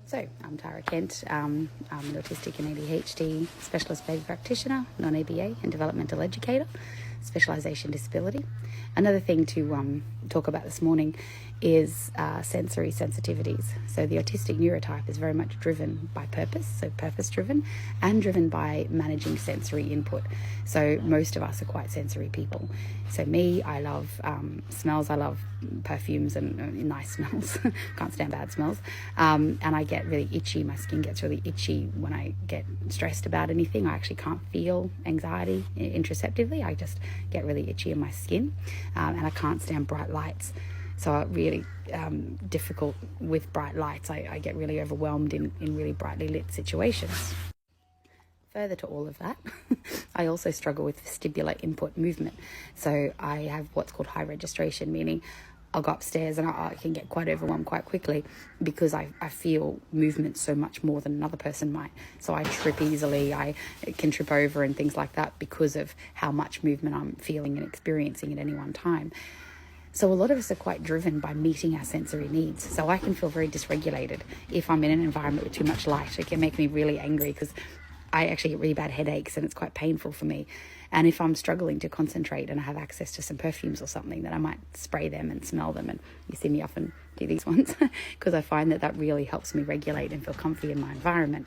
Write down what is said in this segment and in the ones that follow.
So I'm Tara Kent. I'm an autistic and ADHD specialist behaviour practitioner, non-ABA and developmental educator, specialisation disability. Another thing to talk about this morning is sensory sensitivities. So the autistic neurotype is very much driven by purpose, so purpose driven, and driven by managing sensory input. So most of us are quite sensory people. So me, I love smells, I love perfumes and nice smells. Can't stand bad smells. And I get really itchy. My skin gets really itchy when I get stressed about anything. I actually can't feel anxiety interoceptively. I just get really itchy in my skin. And I can't stand bright lights. So really difficult with bright lights. I get really overwhelmed in really brightly lit situations. Further to all of that, I also struggle with vestibular input movement. So I have what's called high registration, meaning I'll go upstairs and I can get quite overwhelmed quite quickly because I feel movement so much more than another person might. So I trip easily, I can trip over and things like that because of how much movement I'm feeling and experiencing at any one time. So a lot of us are quite driven by meeting our sensory needs. So I can feel very dysregulated if I'm in an environment with too much light. It can make me really angry because I actually get really bad headaches and it's quite painful for me. And if I'm struggling to concentrate and I have access to some perfumes or something, then I might spray them and smell them. And you see me often do these ones because I find that really helps me regulate and feel comfy in my environment.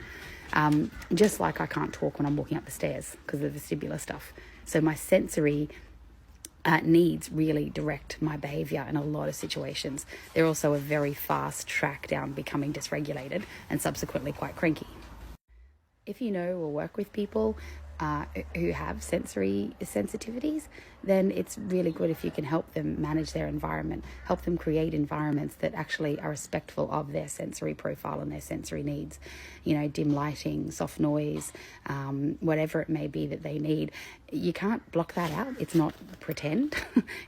Just like I can't talk when I'm walking up the stairs because of the vestibular stuff. So my sensory needs really direct my behaviour in a lot of situations. They're also a very fast track down becoming dysregulated and subsequently quite cranky. If you know or work with people who have sensory sensitivities, then it's really good if you can help them manage their environment, help them create environments that actually are respectful of their sensory profile and their sensory needs. You know, dim lighting, soft noise, whatever it may be that they need. You can't block that out. It's not pretend.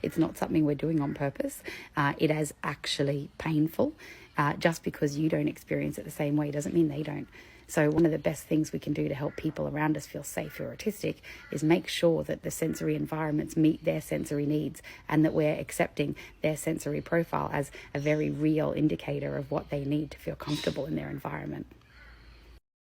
It's not something we're doing on purpose. It is actually painful. Just because you don't experience it the same way doesn't mean they don't. So one of the best things we can do to help people around us feel safe who are autistic is make sure that the sensory environments meet their sensory needs and that we're accepting their sensory profile as a very real indicator of what they need to feel comfortable in their environment.